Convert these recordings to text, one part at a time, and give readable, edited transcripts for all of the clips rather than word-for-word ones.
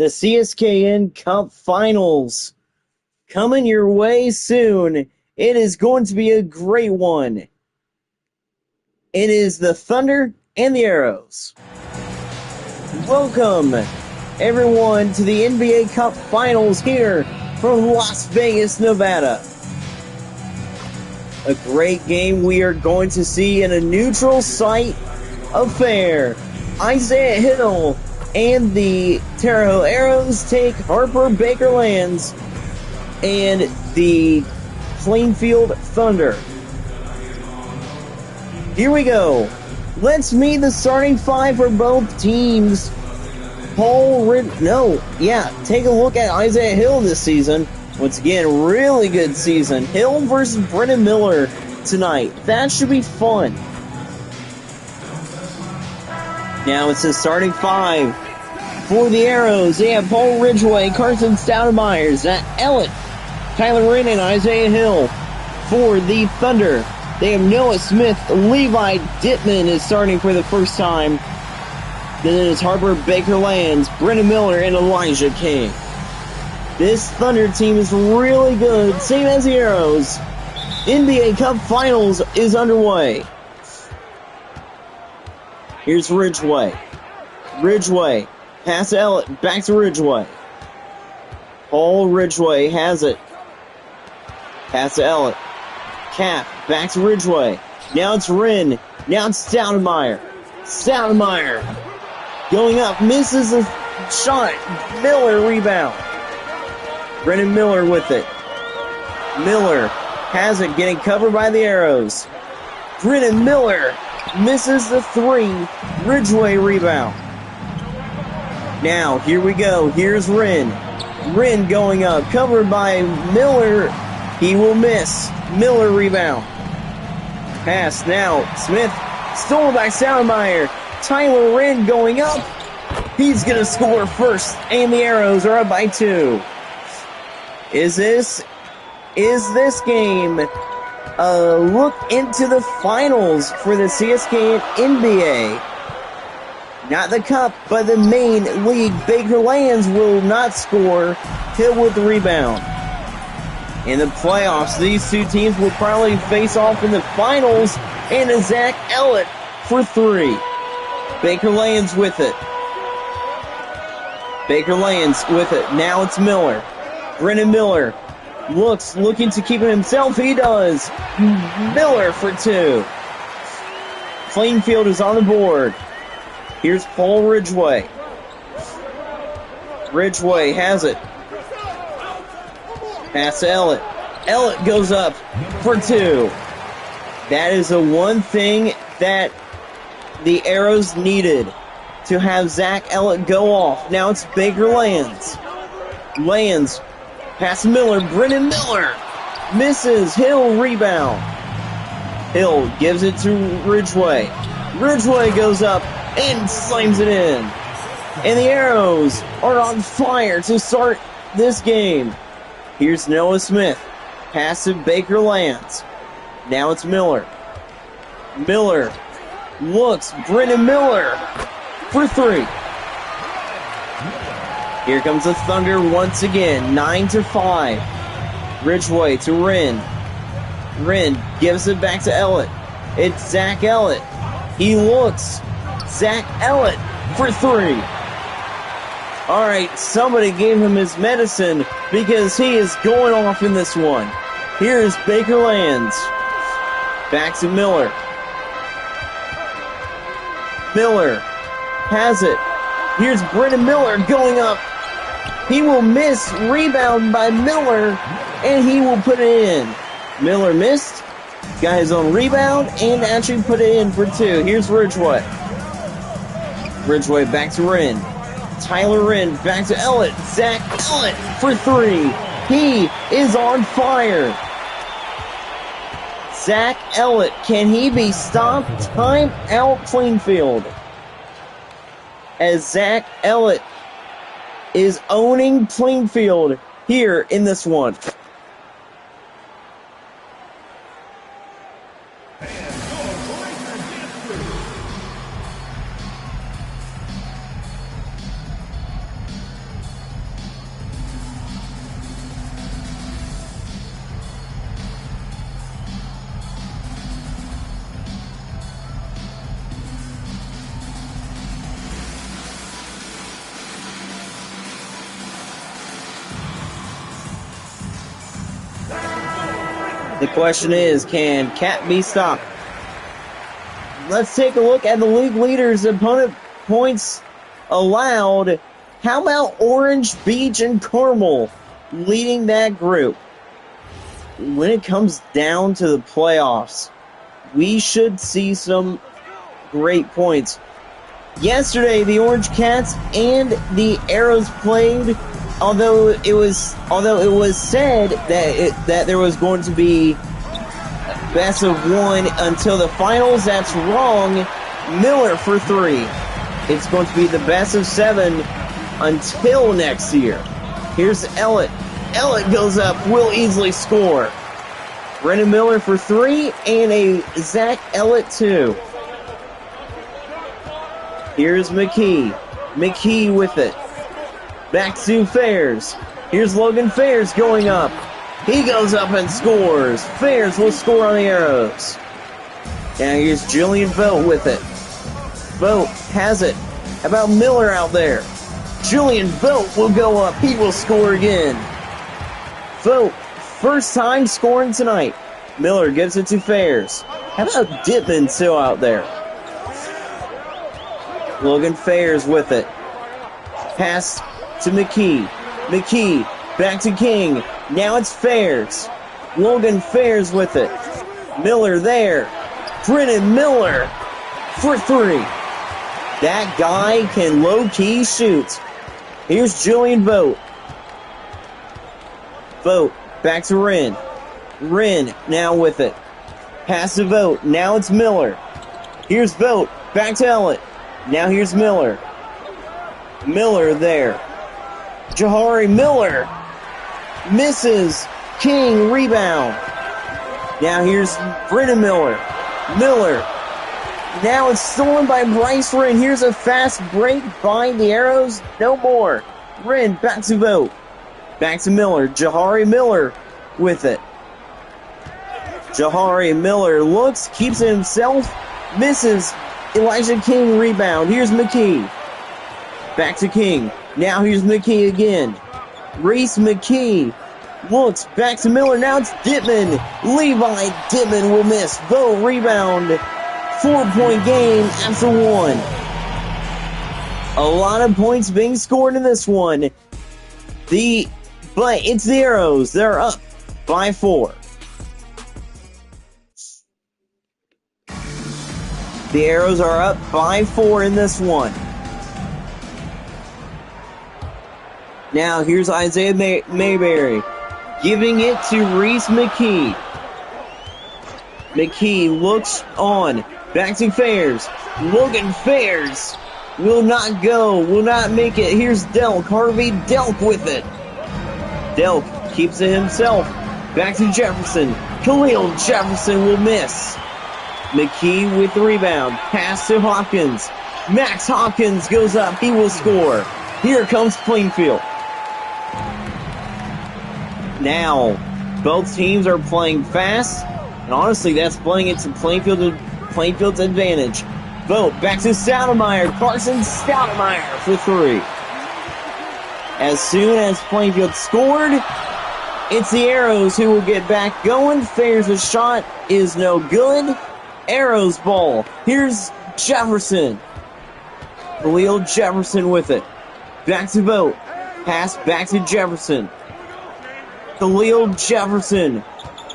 the Cskn Cup Finals coming your way soon. It is going to be a great one. It is the Thunder and the Arrows. Welcome, everyone, to the NBA Cup Finals here from Las Vegas, Nevada. A great game we are going to see in a neutral site affair. Isaiah Hill and the Terre Haute Arrows take Harper Bakerlands and the Plainfield Thunder. Here we go. Let's meet the starting five for both teams. Take a look at Isaiah Hill this season. Once again, really good season. Hill versus Brennan Miller tonight. That should be fun. Now it's the starting five for the Arrows. They have Paul Ridgway, Carson Stoudemire, Zach Ellett, Tyler Wren, and Isaiah Hill. For the Thunder, they have Noah Smith, Levi Dittman is starting for the first time. Then it's Harper Bakerlands, Brennan Miller, and Elijah King. This Thunder team is really good, same as the Arrows. NBA Cup Finals is underway. Here's Ridgway. Ridgway, pass to Ellett, back to Ridgway. Paul Ridgway has it. Pass to Ellett. Cap, back to Ridgway. Now it's Wren. Now it's Stoudemire. Stoudemire going up, misses the shot. Miller rebound. Brennan Miller with it. Miller has it, getting covered by the Arrows. Brennan Miller misses the three. Ridgway rebound. Now, here we go. Here's Wren. Wren going up, covered by Miller. He will miss. Miller rebound. Pass now. Smith stolen by Stoudemire. Tyler Wren going up. He's going to score first, and the Arrows are up by 2. Is this game a look into the finals for the Cskn NBA? Not the cup, but the main league. Bakerlands will not score. Hill with the rebound. In the playoffs, these two teams will probably face off in the finals, and a Zach Ellett for 3. Bakerlands with it. Bakerlands with it. Now it's Miller. Brennan Miller looking to keep it himself. He does. Miller for 2. Plainfield is on the board. Here's Paul Ridgway. Ridgway has it. Pass to Ellett. Ellett goes up for 2. That is the one thing that the Arrows needed, to have Zach Ellett go off. Now it's Bakerlands. Lands. Pass Miller. Brennan Miller misses. Hill rebound. Hill gives it to Ridgway. Ridgway goes up and slams it in. And the Arrows are on fire to start this game. Here's Noah Smith. Pass to Bakerlands. Now it's Miller. Miller looks. Brennan Miller for 3. Here comes the Thunder once again. 9-5. Ridgway to Wren. Wren gives it back to Ellett. It's Zach Ellett. He looks. Zach Ellett for 3. All right, somebody gave him his medicine, because he is going off in this one. Here is Bakerlands. Back to Miller. Miller has it. Here's Brennan Miller going up. He will miss. Rebound by Miller, and he will put it in. Miller missed. Got his own rebound and actually put it in for 2. Here's Ridgway. Ridgway back to Wren. Tyler Wren back to Ellett. Zach Ellett for 3. He is on fire. Zach Ellett, can he be stopped? Time out, Plainfield. As Zach Ellett is owning Plainfield here in this one. The question is, can Cat be stopped? Let's take a look at the league leaders' opponent points allowed. How about Orange Beach and Carmel leading that group? When it comes down to the playoffs, we should see some great points. Yesterday, the Orange Cats and the Arrows played. Although it was said that there was going to be best of one until the finals. That's wrong. Miller for 3. It's going to be the best of 7 until next year. Here's Ellett. Ellett goes up, will easily score. Brennan Miller for 3 and a Zach Ellett 2. Here's McKee. McKee with it. Back to Fairs. Here's Logan Fairs going up. He goes up and scores. Fairs will score on the Arrows. Now here's Julian Vogt with it. Vogt has it. How about Miller out there? Julian Vogt will go up. He will score again. Vogt, first time scoring tonight. Miller gives it to Fairs. How about Dittman still out there? Logan Fairs with it. Pass to McKee. McKee back to King. Now it's Fairs. Logan Fairs with it. Miller there. Brennan Miller for 3. That guy can low-key shoot. Here's Julian Vogt. Vogt back to Wren. Wren now with it. Pass to Vogt. Now it's Miller. Here's Vogt. Back to Ellett. Now here's Miller. Miller there. Jahari Miller misses. King rebound. Now here's Brennan Miller. Miller. Now it's stolen by Bryce Wren. Here's a fast break by the Arrows. No more. Wren back to Vogt. Back to Miller. Jahari Miller with it. Jahari Miller looks, keeps it himself, misses. Elijah King rebound. Here's McKee. Back to King. Now here's McKee again. Reese McKee looks back to Miller. Now it's Dittman. Levi Dittman will miss. Vogt rebound. 4-point game after 1. A lot of points being scored in this one. But it's the Arrows. They're up by 4. The Arrows are up by 4 in this one. Now here's Isaiah Mayberry giving it to Reese McKee. McKee looks on. Back to Fairs. Logan Fairs will not go, will not make it. Here's Delk. Harvey Delk with it. Delk keeps it himself. Back to Jefferson. Khalil Jefferson will miss. McKee with the rebound. Pass to Hopkins. Max Hopkins goes up. He will score. Here comes Plainfield. Now, both teams are playing fast. And honestly, that's playing it to Plainfield's advantage. Vogt back to Stoudemire. Carson Stoudemire for 3. As soon as Plainfield scored, it's the Arrows who will get back going. Fairs' shot is no good. Arrows ball. Here's Jefferson. Khalil Jefferson with it. Back to Vogt. Pass back to Jefferson. Khalil Jefferson.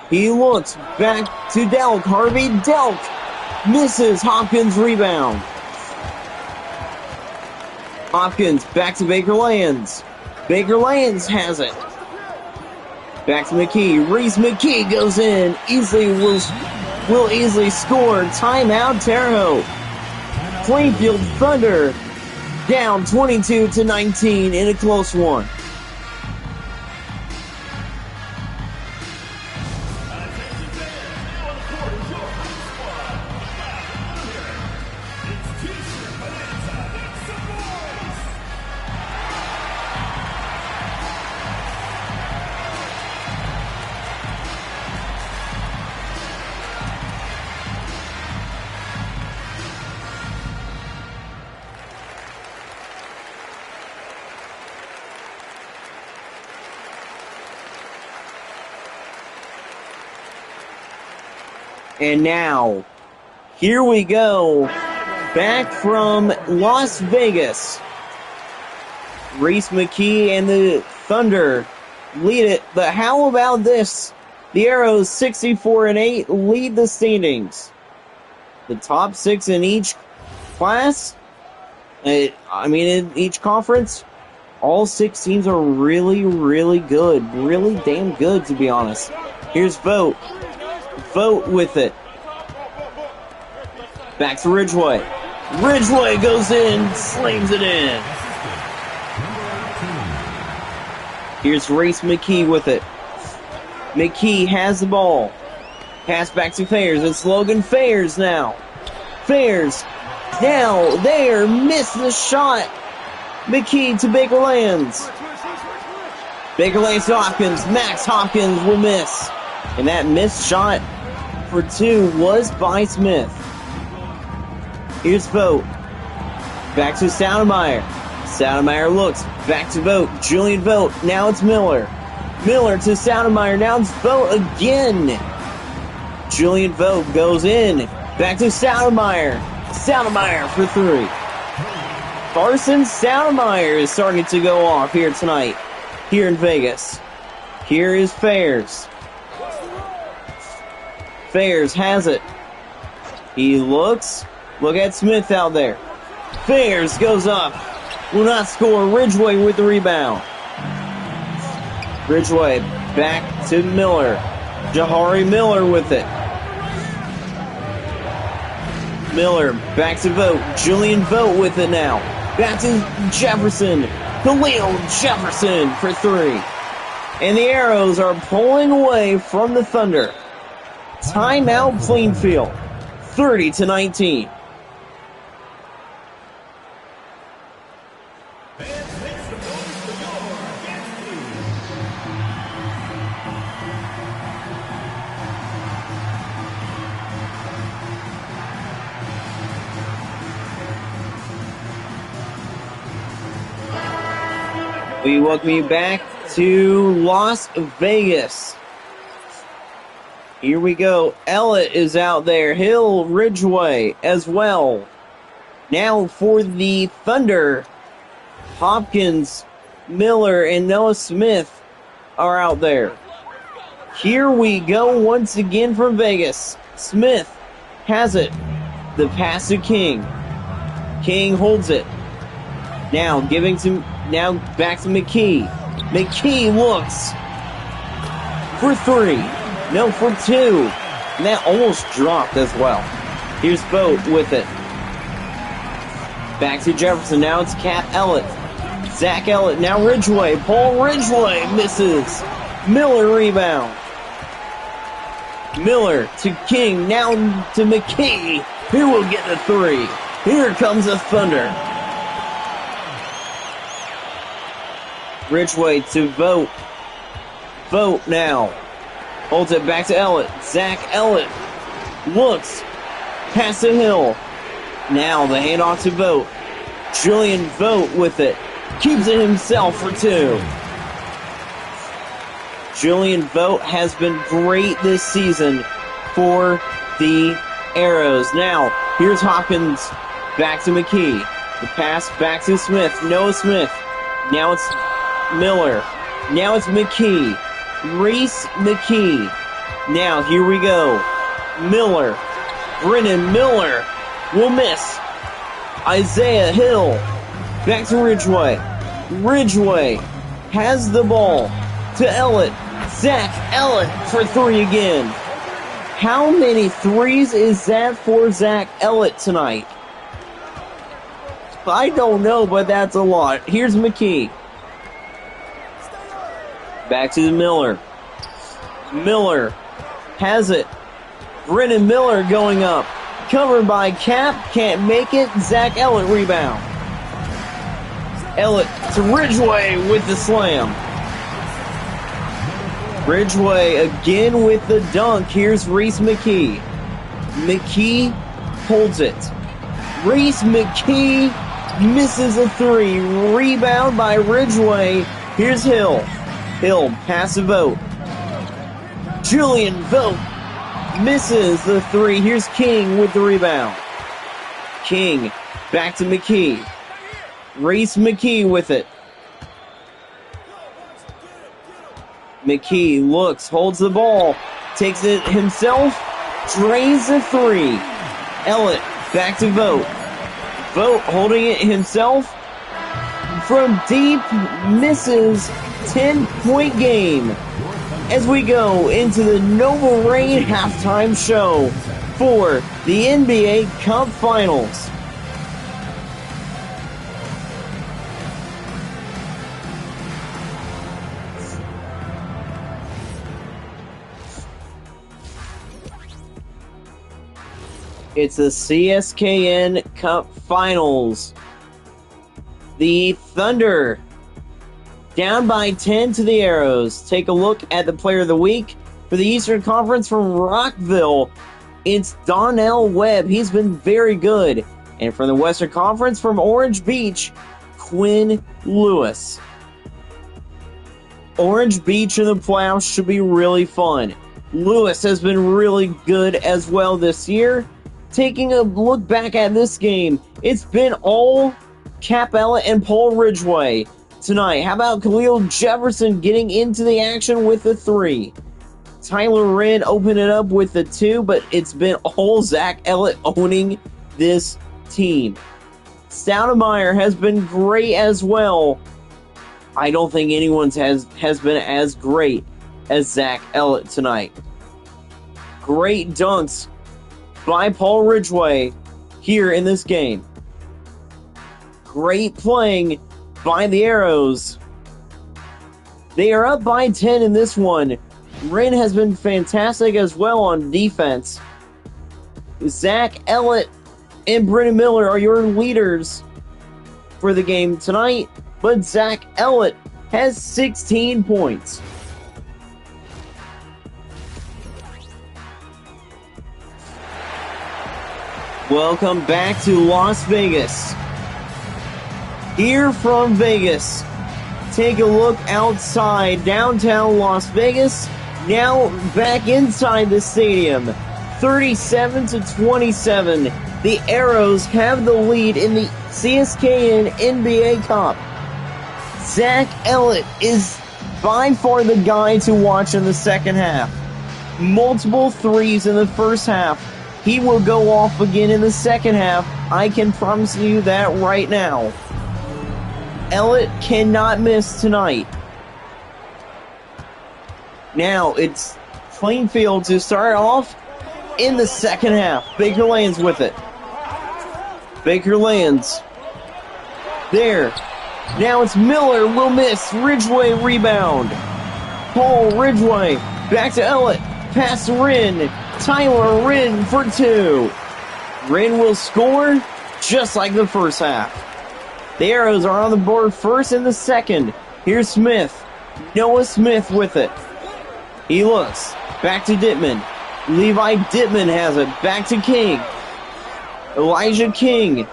He looks back to Delk. Harvey Delk misses. Hopkins rebound. Hopkins back to Baker Lands. Baker Lands has it. Back to McKee. Reese McKee goes in. Will easily score. Timeout, Terre Haute. Plainfield Thunder down 22-19 in a close one. And now, here we go. Back from Las Vegas. Reese McKee and the Thunder lead it. But how about this? The Arrows 64-8 lead the standings. The top 6 in each class, in each conference, all 6 teams are really, really good. Really damn good, to be honest. Here's Vogt. Vogt with it. Back to Ridgeway. Ridgeway goes in, slams it in. Here's Reese McKee with it. McKee has the ball. Pass back to Fayers. It's Logan Fayers now. Fayers now there. Missed the shot. McKee to Baker Lands. Baker Lands to Hopkins. Max Hopkins will miss. And that missed shot for 2 was by Smith. Here's Vogt. Back to Stoudemire. Stoudemire looks. Back to Vogt. Julian Vogt. Now it's Miller. Miller to Stoudemire. Now it's Vogt again. Julian Vogt goes in. Back to Stoudemire. Stoudemire for 3. Carson Stoudemire is starting to go off here tonight. Here in Vegas. Here is Fayers. Fayers has it. He looks. Look at Smith out there. Fayers goes up. Will not score. Ridgeway with the rebound. Ridgeway back to Miller. Jahari Miller with it. Miller back to Vogt. Julian Vogt with it now. Back to Jefferson. Khalil Jefferson for 3. And the Arrows are pulling away from the Thunder. Timeout Plainfield. 30-19. We welcome you back to Las Vegas. Here we go. Ellett is out there. Hill, Ridgeway as well. Now for the Thunder, Hopkins, Miller, and Noah Smith are out there. Here we go once again from Vegas. Smith has it. The pass to King. King holds it. Now back to McKee. McKee looks for 3. No, for 2. And that almost dropped as well. Here's Vogt with it. Back to Jefferson. Now it's Cat Ellett. Zach Ellett. Now Ridgeway. Paul Ridgeway misses. Miller rebound. Miller to King. Now to McKee. Who will get the 3? Here comes the Thunder. Ridgeway to Vogt. Vogt now. Holds it back to Ellett. Zach Ellett looks. Pass to Hill. Now the handoff to Vogt. Julian Vogt with it. Keeps it himself for 2. Julian Vogt has been great this season for the Arrows. Now, here's Hopkins. Back to McKee. The pass back to Smith. Noah Smith. Now it's Miller. Now it's McKee. Reese McKee. Now, here we go. Miller. Brennan Miller will miss. Isaiah Hill. Back to Ridgeway. Ridgeway has the ball to Ellett. Zach Ellett for 3 again. How many 3s is that for Zach Ellett tonight? I don't know, but that's a lot. Here's McKee. Back to Miller. Miller has it. Brennan Miller going up. Covered by Cap. Can't make it. Zach Ellett rebound. Ellett to Ridgeway with the slam. Ridgeway again with the dunk. Here's Reese McKee. McKee holds it. Reese McKee misses a 3. Rebound by Ridgeway. Here's Hill. Hill pass to Vogt. Julian Vogt misses the three. Here's King with the rebound. King back to McKee. Reese McKee with it. McKee looks, holds the ball, takes it himself, drains the three. Ellett back to Vogt. Vogt holding it himself from deep, misses. 10-point game as we go into the Nova Rain halftime show for the NBA Cup Finals. It's the Cskn Cup Finals. The Thunder down by 10 to the Arrows. Take a look at the Player of the Week for the Eastern Conference from Rockville. It's Donnell Webb. He's been very good. And from the Western Conference from Orange Beach, Quinn Lewis. Orange Beach in the playoffs should be really fun. Lewis has been really good as well this year. Taking a look back at this game, it's been all Cap Ellett and Paul Ridgway tonight. How about Khalil Jefferson getting into the action with the three? Tyler Wren opened it up with the two, but it's been all Zach Ellett owning this team. Stoudemire has been great as well. I don't think anyone's has been as great as Zach Ellett tonight. Great dunks by Paul Ridgway here in this game. Great playing by the Arrows. They are up by 10 in this one. Wren has been fantastic as well on defense. Zach Ellett and Brennan Miller are your leaders for the game tonight, but Zach Ellett has 16 points. Welcome back to Las Vegas. Here from Vegas, take a look outside downtown Las Vegas. Now back inside the stadium, 37-27. The Arrows have the lead in the Cskn NBA Cup. Zach Ellett is by far the guy to watch in the second half. Multiple threes in the first half. He will go off again in the second half. I can promise you that right now. Ellett cannot miss tonight. Now it's clean field to start off in the second half. Baker lands with it. Baker lands. There. Now it's Miller. Will miss. Ridgway rebound. Paul Ridgway. Back to Ellett. Pass to Wren. Tyler Wren for two. Wren will score just like the first half. The Arrows are on the board first and the second. Here's Smith. Noah Smith with it. He looks. Back to Dittman. Levi Dittman has it. Back to King. Elijah King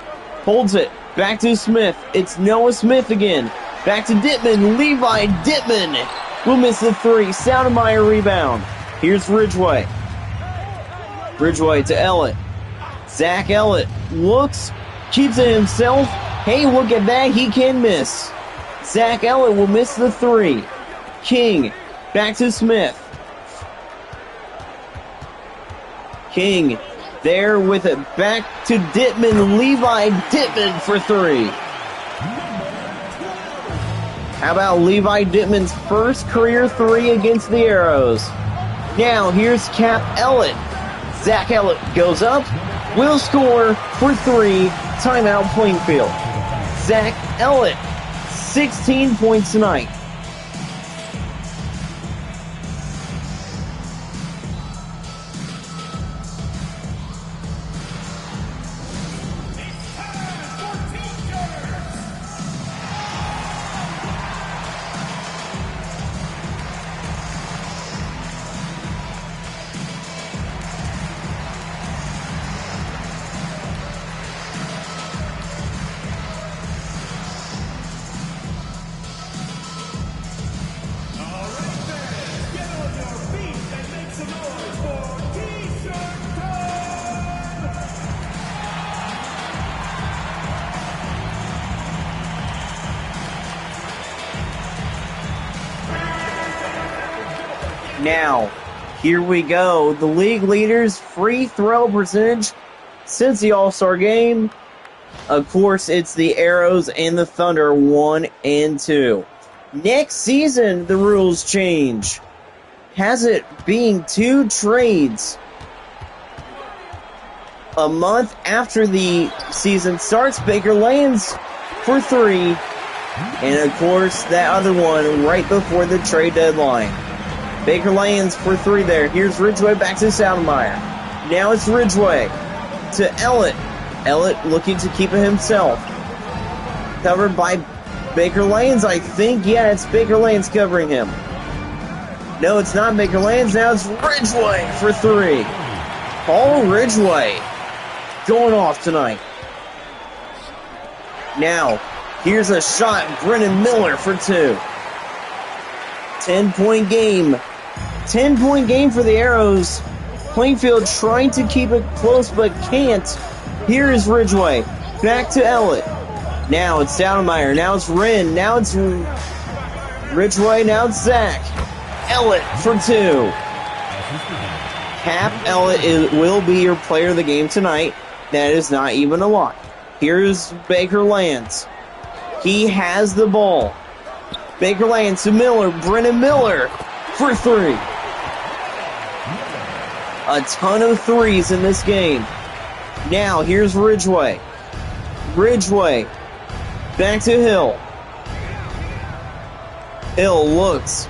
holds it. Back to Smith. It's Noah Smith again. Back to Dittman. Levi Dittman will miss the three. Stoudemire rebound. Here's Ridgway. Ridgway to Ellett. Zach Ellett looks. Keeps it himself. Hey, look at that. He can miss. Zach Ellett will miss the three. King. Back to Smith. King there with it. Back to Dittman. Levi Dittman for three. How about Levi Dittman's first career three against the Arrows? Now here's Cap Ellett. Zach Ellett goes up. Will score for three. Timeout Plainfield. Zach Ellett, 16 points tonight. Now, here we go. The league leaders free throw percentage since the All-Star game. Of course, it's the Arrows and the Thunder, 1 and 2. Next season, the rules change. Has it being 2 trades a month after the season starts. Baker lands for 3. And of course, that other one right before the trade deadline. Baker lands for 3 there. Here's Ridgway back to Soundmeyer. Now it's Ridgway to Ellett. Ellett looking to keep it himself. Covered by Baker Lands, I think. Yeah, it's Baker Lands covering him. No, it's not Baker Lands. Now it's Ridgway for 3. Paul Ridgway going off tonight. Now, here's a shot. Brennan Miller for 2. 10-point game. 10-point game for the Arrows. Plainfield trying to keep it close but can't. Here is Ridgway. Back to Ellett. Now it's Stoudemire. Now it's Wren. Now it's Ridgway. Now it's Zach. Ellett for 2. Cap Ellett will be your player of the game tonight. That is not even a lot. Here's Baker Lands. He has the ball. Baker Lands to Miller. Brennan Miller for 3. A ton of threes in this game. Now, here's Ridgway. Ridgway. Back to Hill. Hill looks.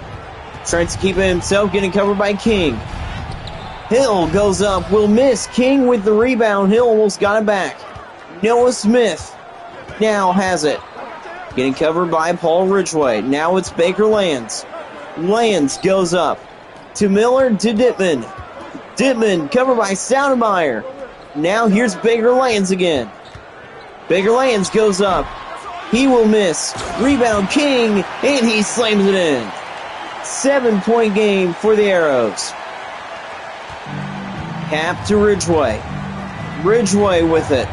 Trying to keep it himself. Getting covered by King. Hill goes up. Will miss. King with the rebound. Hill almost got it back. Noah Smith now has it. Getting covered by Paul Ridgway. Now it's Baker Lands. Lands goes up. To Miller. To Dittman. Dittman covered by Stoudemire. Now here's Baker Lands again. Baker Lands goes up. He will miss. Rebound King, and he slams it in. 7-point game for the Arrows. Cap to Ridgway. Ridgway with it.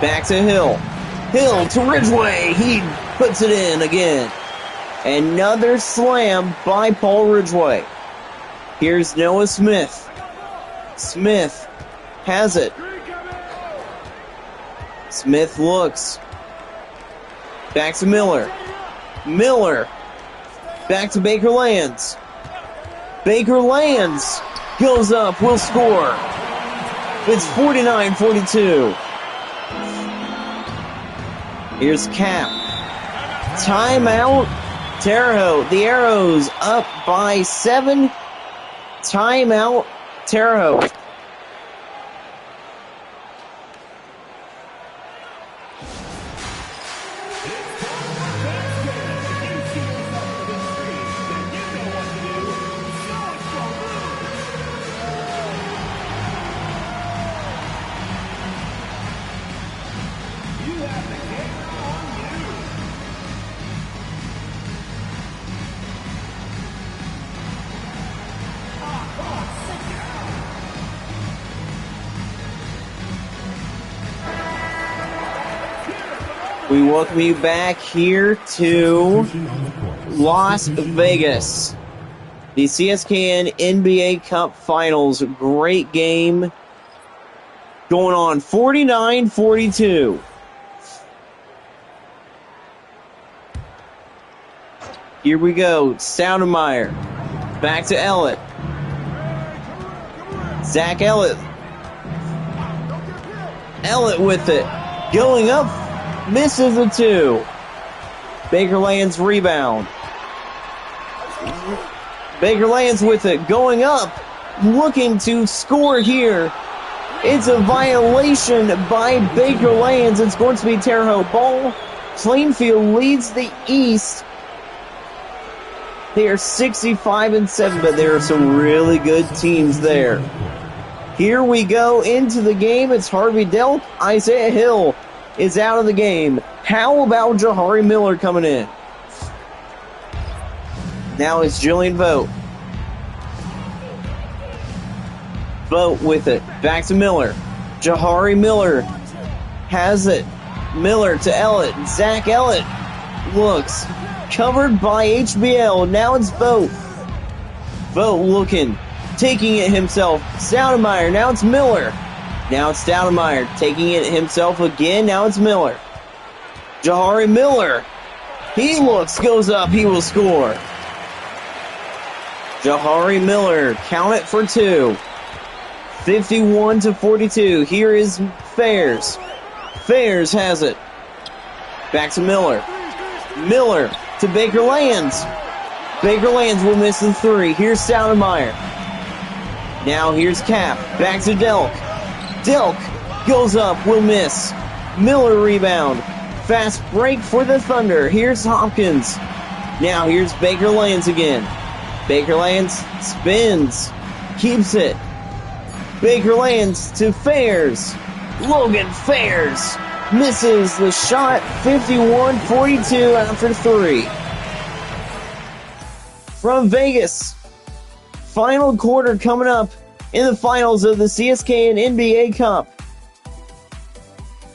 Back to Hill. Hill to Ridgway. He puts it in again. Another slam by Paul Ridgway. Here's Noah Smith. Smith has it. Smith looks. Back to Miller. Miller. Back to Baker Lands. Baker Lands goes up. Will score. It's 49-42. Here's Cap. Timeout. Terre Haute. The Arrows up by 7. Timeout. Terre Haute. We welcome you back here to Las Vegas. The Cskn NBA Cup Finals. Great game going on. 49-42. Here we go. Stoudemire. Back to Ellett. Zach Ellett. Ellett with it. Going up. Misses the 2. Baker Lands rebound. Baker Lands with it. Going up. Looking to score here. It's a violation by Baker Lands. It's going to be Terre Haute ball. Plainfield leads the East. They are 65-7, but there are some really good teams there. Here we go into the game. It's Harvey Delk. Isaiah Hill is out of the game. How about Jahari Miller coming in? Now it's Julian Vogt. Vogt with it. Back to Miller. Jahari Miller has it. Miller to Ellett. Zach Ellett looks. Covered by HBL. Now it's Vogt. Vogt looking, taking it himself. Stoudemire, now it's Miller. Now it's Stoudemire, taking it himself again. Now it's Miller. Jahari Miller. He looks, goes up, he will score. Jahari Miller, count it for 2. 51-42. Here is Fairs. Fairs has it. Back to Miller. Miller to Baker Lands. Baker Lands will miss the 3. Here's Stoudemire. Now here's Cap. Back to Delk. Delk goes up, will miss. Miller rebound. Fast break for the Thunder. Here's Hopkins. Now here's Baker Lands again. Baker Lands spins. Keeps it. Baker Lands to Fairs. Logan Fairs misses the shot. 51-42 after 3. From Vegas. Final quarter coming up in the finals of the Cskn NBA Cup.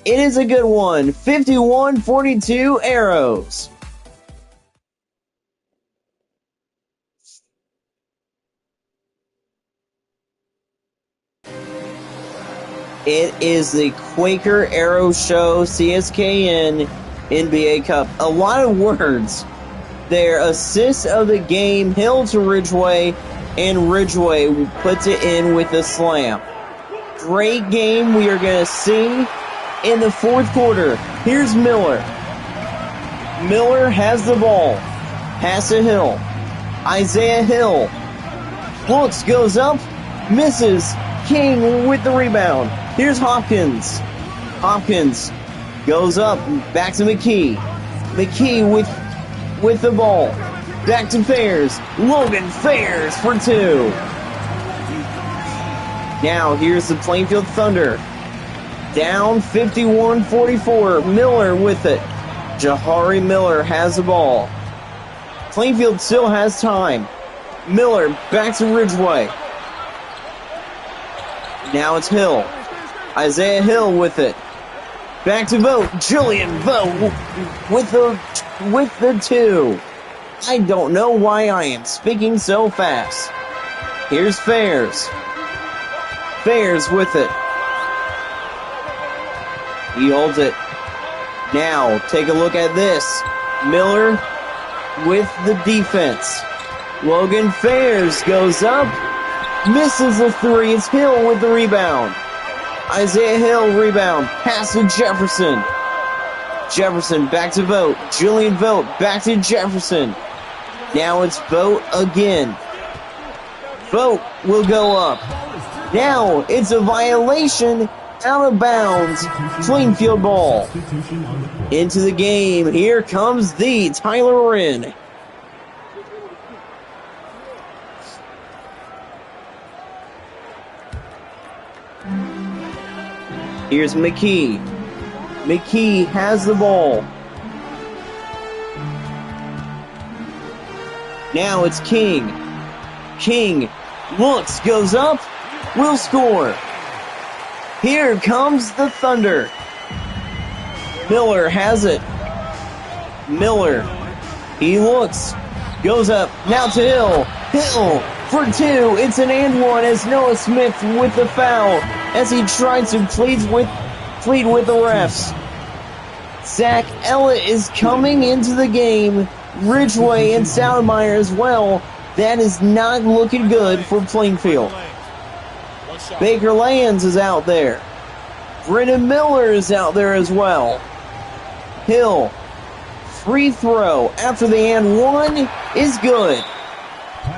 It is a good one. 51-42 Arrows. It is the Quaker Arrow Show Cskn NBA Cup. A lot of words. Their assist of the game, Hill to Ridgeway, and Ridgeway puts it in with a slam. Great game we are going to see in the fourth quarter. Here's Miller. Miller has the ball. Pass to Hill. Isaiah Hill. Looks, goes up, misses. King with the rebound. Here's Hopkins. Hopkins goes up, back to McKee. McKee with the ball. Back to Fairs. Logan Fairs for 2. Now here's the Plainfield Thunder. Down 51-44. Miller with it. Jahari Miller has the ball. Plainfield still has time. Miller back to Ridgeway. Now it's Hill. Isaiah Hill with it. Back to Vogt. Julian Vogt with the 2. I don't know why I am speaking so fast. Here's Fairs. Fairs with it. He holds it. Now, take a look at this. Miller with the defense. Logan Fairs goes up. Misses the 3. It's Hill with the rebound. Isaiah Hill rebound. Pass to Jefferson. Jefferson back to Vogt. Julian Vogt back to Jefferson. Now it's Vogt again. Vogt will go up. Now it's a violation. Out of bounds. Plainfield ball. Into the game. Here comes the Tyler Wren. Here's McKee. McKee has the ball. Now it's King. King looks, goes up, will score. Here comes the Thunder. Miller has it. Miller. He looks, goes up, now to Hill. Hill for 2. It's an and 1 as Noah Smith with the foul as he tries to plead with the refs. Zach Ellett is coming into the game. Ridgeway and Stoudemire as well. That is not looking good for Plainfield. Baker Lands is out there. Brennan Miller is out there as well. Hill. Free throw after the and 1 is good.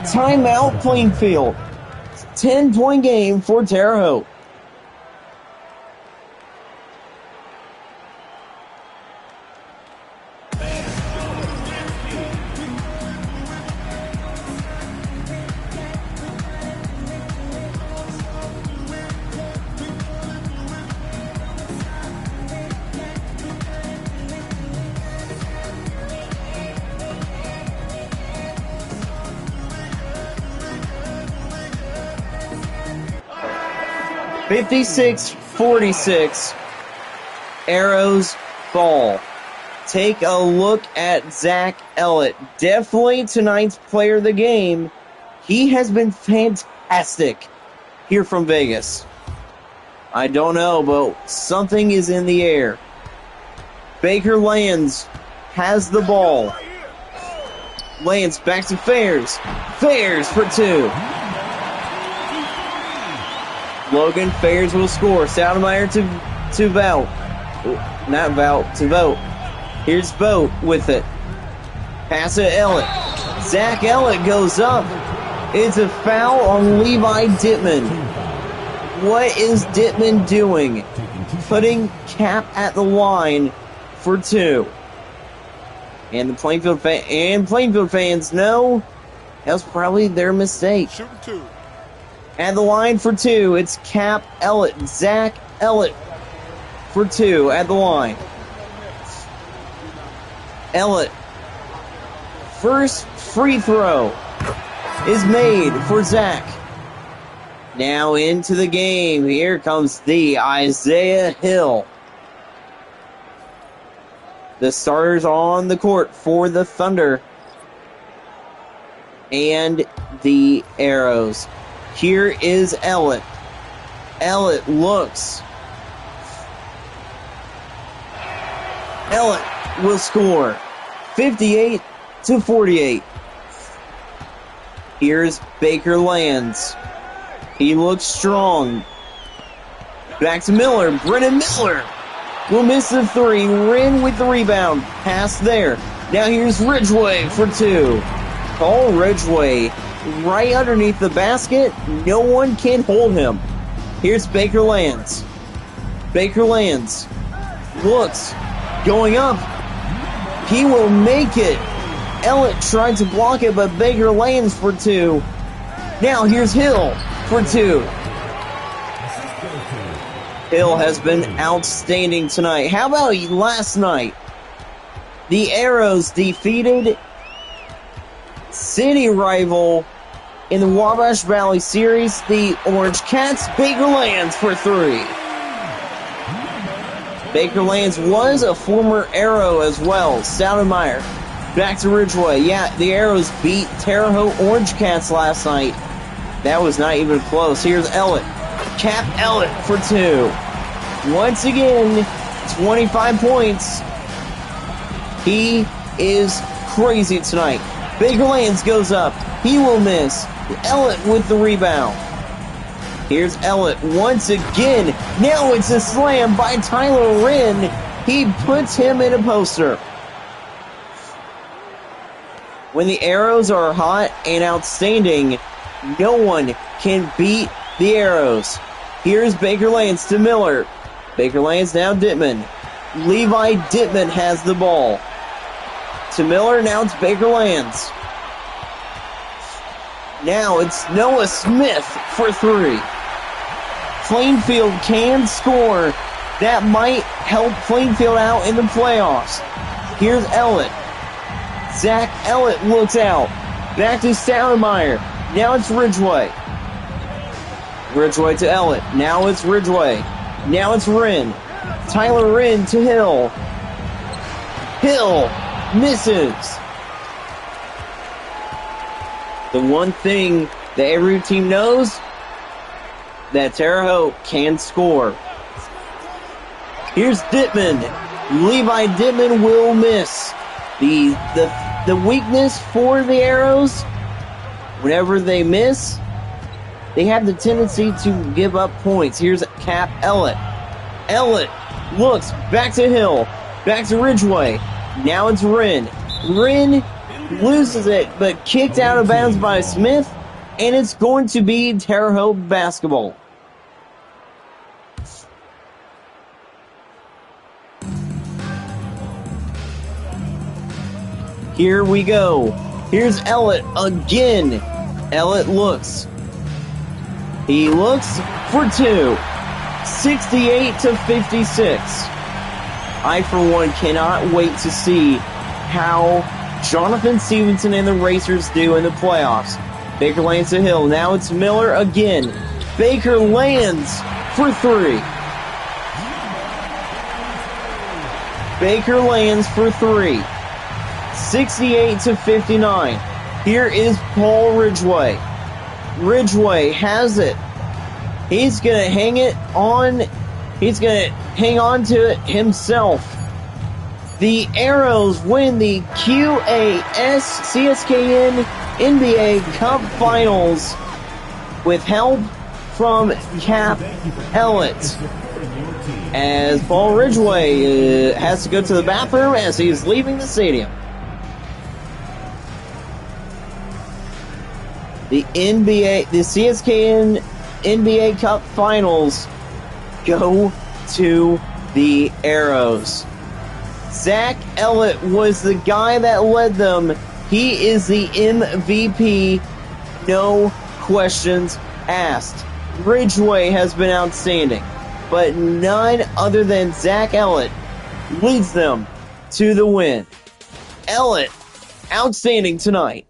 Timeout Plainfield. 10-point game for Terre Haute. (56-46). Arrows fall. Take a look at Zach Ellett. Definitely tonight's player of the game. He has been fantastic here from Vegas. I don't know, but something is in the air. Baker Lands has the ball. Lands back to Fairs. Fairs for 2. Logan Fairs will score. Stoudemire to Vout. Not Vout, to Vogt. Here's Vogt with it. Pass to Ellett. Zach Ellett goes up. It's a foul on Levi Dittman. What is Dittman doing? Putting Cap at the line for 2. And the Plainfield fans know that was probably their mistake. Shooting 2. At the line for 2, it's Cap Ellett. Zach Ellett for 2 at the line. Ellett. First free throw is made for Zach. Now into the game. Here comes the Isaiah Hill. The starters on the court for the Thunder and the Arrows. Here is Ellett. Ellett looks. Ellett will score 58-48. Here's Baker Lands. He looks strong. Back to Miller. Brennan Miller will miss the 3. Wren with the rebound. Pass there. Now here's Ridgway for 2. Paul Ridgway right underneath the basket. No one can hold him. Here's Baker Lands. Baker Lands looks. Going up. He will make it. Ellett tried to block it, but Baker Lands for 2. Now here's Hill for 2. Hill has been outstanding tonight. How about last night? The Arrows defeated city rival in the Wabash Valley Series, the Orange Cats. Baker Lands for 3. Baker Lands was a former Arrow as well. Stoudemire back to Ridgway. Yeah, the Arrows beat Terre Haute Orange Cats last night. That was not even close. Here's Ellett. Cap Ellett for 2. Once again, 25 points. He is crazy tonight. Baker Lands goes up. He will miss. Ellett with the rebound. Here's Ellett once again. Now it's a slam by Tyler Wren. He puts him in a poster. When the Arrows are hot and outstanding, no one can beat the Arrows. Here's Baker Lands to Miller. Baker Lands now Dittman. Levi Dittman has the ball. To Miller, now it's Baker Lands. Now it's Noah Smith for 3. Plainfield can score. That might help Plainfield out in the playoffs. Here's Ellett. Zach Ellett looks out. Back to Stoudemire. Now it's Ridgway. Ridgway to Ellett. Now it's Ridgway. Now it's Wren. Tyler Wren to Hill. Hill misses. The one thing that every team knows, that Terre Haute can score. Here's Dittman. Levi Dittman will miss. The weakness for the Arrows, whenever they miss, they have the tendency to give up points. Here's Cap Ellett. Ellett looks back to Hill. Back to Ridgway. Now it's Wren. Wren loses it, but kicked out of bounds by Smith, and it's going to be Terre Haute basketball. Here we go. Here's Ellett again. Ellett looks. He looks for 2. 68-56. I, for one, cannot wait to see how Jonathan Stevenson and the Racers do in the playoffs. Baker Lands to Hill. Now it's Miller again. Baker Lands for 3. Baker Lands for 3. 68-59. Here is Paul Ridgway. Ridgway has it. He's going to hang it on. He's going to hang on to it himself. The Arrows win the QAS Cskn NBA Cup Finals with help from Cap Elliott. As Paul Ridgway has to go to the bathroom as he's leaving the stadium. The Cskn NBA Cup Finals go to the Arrows. Zach Elliott was the guy that led them. He is the MVP, no questions asked. Ridgway has been outstanding, but none other than Zach Elliott leads them to the win. Elliott, outstanding tonight.